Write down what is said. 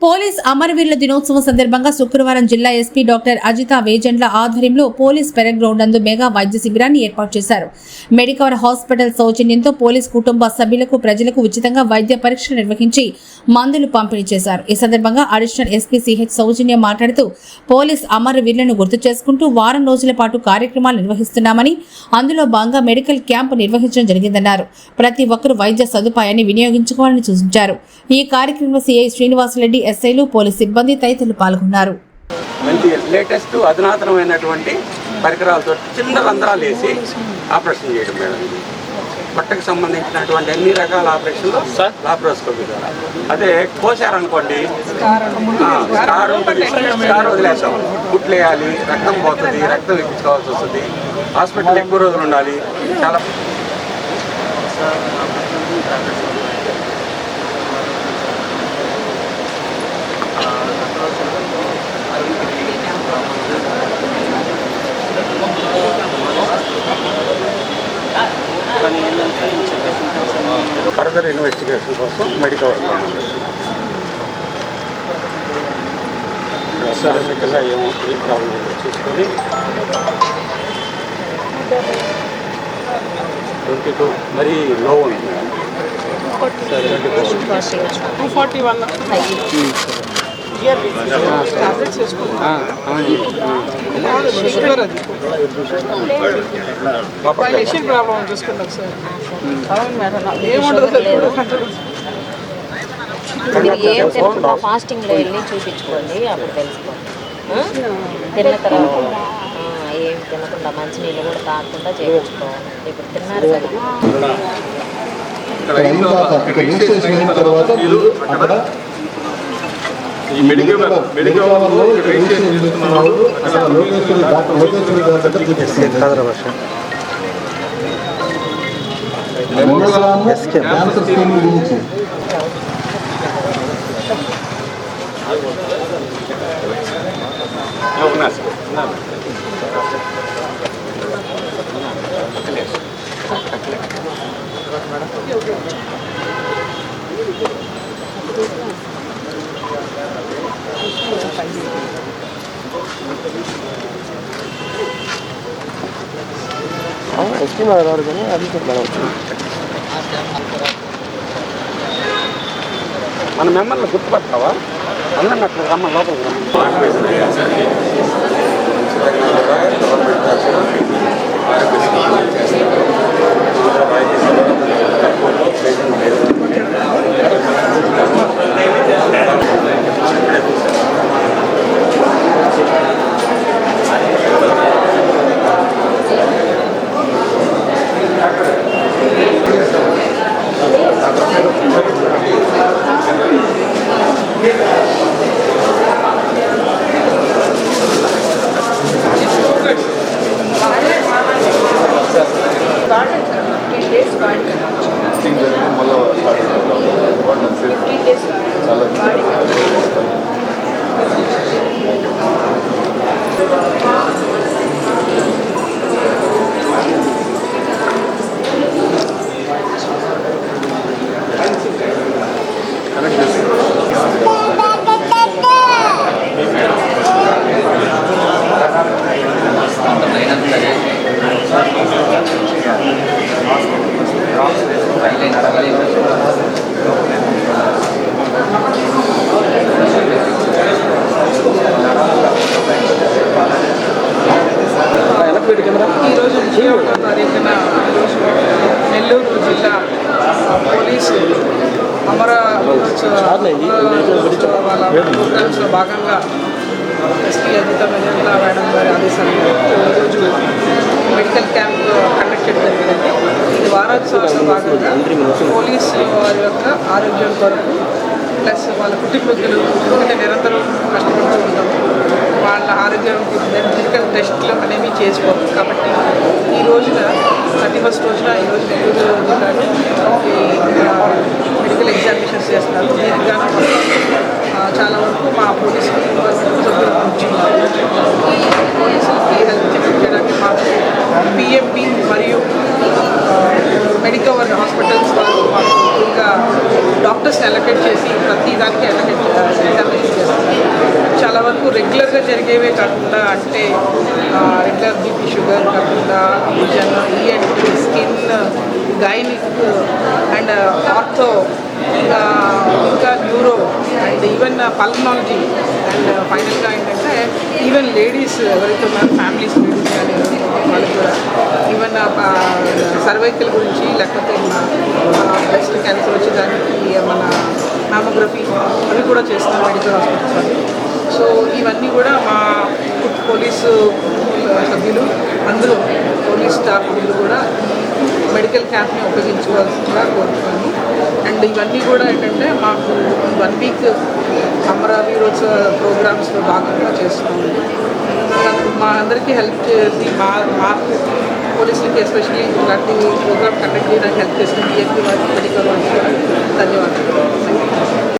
Police అమరవీరుల దినోత్సవం సందర్భంగా శుక్రవారం జిల్లా ఎస్పీ డాక్టర్ అజిత వేజండ్ల ఆధ్వర్యంలో పోలీస్ పెరేడ్ గ్రౌండ్ నందు మెగా వైద్య శిబిరాన్ని ఏర్పాటు చేశారు. మెడికవర్ హాస్పిటల్ సౌజన్యంతో పోలీస్ కుటుంబ సభ్యులకు ప్రజలకు ఉచితంగా వైద్య పరీక్షలు నిర్వహించి మందులు పంపిణీ చేశారు. ఈ సందర్భంగా అడిషనల్ ఎస్పీ సిహెచ్ సౌజన్య మాట్లాడుతూ పోలీస్ అమరవీరులను గుర్తు చేసుకుంటూ వారం రోజుల పాటు కార్యక్రమాలు నిర్వహిస్తున్నామని, అందులో భాగంగా మెడికల్ క్యాంపు నిర్వహించడం జరిగిందన్నారు. ప్రతి ఒక్కరూ వైద్య సదుపాయాన్ని వినియోగించుకోవాలని సూచించారు. ఈ కార్యక్రమంలో సిఐ శ్రీనివాసరెడ్డి, ఎస్ఐలు, పోలీస్ సిబ్బంది తదితరులు పాల్గొన్నారు. లేటెస్ట్ అధునాతనమైనటువంటి పరికరాలతో చిన్న రంధ్రాలు వేసి ఆపరేషన్ చేయడం మేడం. పొట్టకు సంబంధించినటువంటి అన్ని రకాల ఆపరేషన్లు లాప్రోస్కోపీ ద్వారా. అదే కోసారనుకోండి, స్కార్ వదిలేస్తాం, కుట్లేయాలి, రక్తం పోతుంది, రక్తం ఎక్కించుకోవాల్సి వస్తుంది, హాస్పిటల్ ఎక్కువ రోజులు ఉండాలి. చాలా ఫర్దర్ ఇన్వెస్టిగేషన్ కోసం మెడికల్ ఏమో ఈ ప్రాబ్లం చూసుకొని 22 మరీ లో ఉంది. 241 ప్రాబ్లం చూసుకుంటాం సార్. అవును మేడం, ఏం ఫాస్టింగ్లో వెళ్ళి చూపించుకోండి, అప్పుడు తెలుసుకోండి. తిన్న తర్వాత ఏం తినకుండా మంచినీళ్ళు కూడా తాగకుండా చేయించుకోవాలి. ఇప్పుడు తిన్నారు కదా. కానీ అది మన మెంబర్లు గుర్తుపడతావా? అందరిని అట్లా రమ్మ లోపలికి ఈరోజు 31వ తారీఖున నెల్లూరు జిల్లా పోలీసు అమర ప్రోగ్రామ్స్లో భాగంగా ఎస్పీ అజిత వేజండ్ల మేడం గారి ఆదేశాలతో ఈరోజు మెడికల్ క్యాంప్ కండక్ట్ చేయడం జరిగింది. ఇది వారోత్సవాల్లో భాగంగా పోలీసు వారి యొక్క ఆరోగ్యం కొరకు ప్లస్ వాళ్ళ కుటుంబీకులు నిరంతరం కష్టపడుతూ ఉంటాము. వాళ్ళ ఆరోగ్యం మెడికల్ టెస్టులు అనేవి చేసుకోవాలి. కాబట్టి ఈ రోజున 31st రోజున ఈరోజు నెల్లూరు జిల్లాలో మెడికల్ ఎగ్జామినేషన్స్ చేస్తున్నారు. దీనికి గాను చాలా వరకు మా పోలీసు సభ్యులు పంపించున్నారు. పోలీసులకి హెల్ప్ చేయడానికి మాకు పిఎంపి మరియు మెడికవర్ హాస్పిటల్స్ వారు మాకు స్పెషల్గా డాక్టర్స్ని అలొకేట్ చేసి ప్రతి దానికి ఎగ్జామినేషన్ చేస్తారు. చాలా వరకు రెగ్యులర్గా జరిగేవే కాకుండా అంటే రెగ్యులర్ బీపీ షుగర్ కాకుండా ENT skin gynaec and ortho ఇంకా neuro and even pulmonology and ఫైనల్గా ఏంటంటే ఈవెన్ లేడీస్ ఎవరైతే ఉన్నారో ఫ్యామిలీస్ లేడీస్ కానీ వాళ్ళకి కూడా ఈవెన్ సర్వైకల్ గురించి లేకపోతే బ్రెస్ట్ క్యాన్సర్ వచ్చే దానికి మన మ్యామోగ్రఫీ అవి కూడా చేస్తున్నాం మెడికల్ హాస్పిటల్స్ వాళ్ళు. సో ఇవన్నీ కూడా మా పోలీసు సభ్యులు అందులో పోలీస్ స్టాఫ్ వీళ్ళు కూడా మెడికల్ క్యాంప్ని ఉపయోగించుకోవాల్సిందిగా కోరుతున్నాను. అండ్ ఇవన్నీ కూడా ఏంటంటే మాకు 1 వీక్ అమరవీరోత్సవ ప్రోగ్రామ్స్లో భాగంగా చేస్తున్నాము. మా అందరికీ హెల్ప్ చేసి మా పోలీసులకి ఎస్పెషల్లీ ఇలాంటి ప్రోగ్రామ్ కండక్ట్ చేయడానికి హెల్ప్ చేసిన డిఎంపీ వారికి మెడికల్ వారికి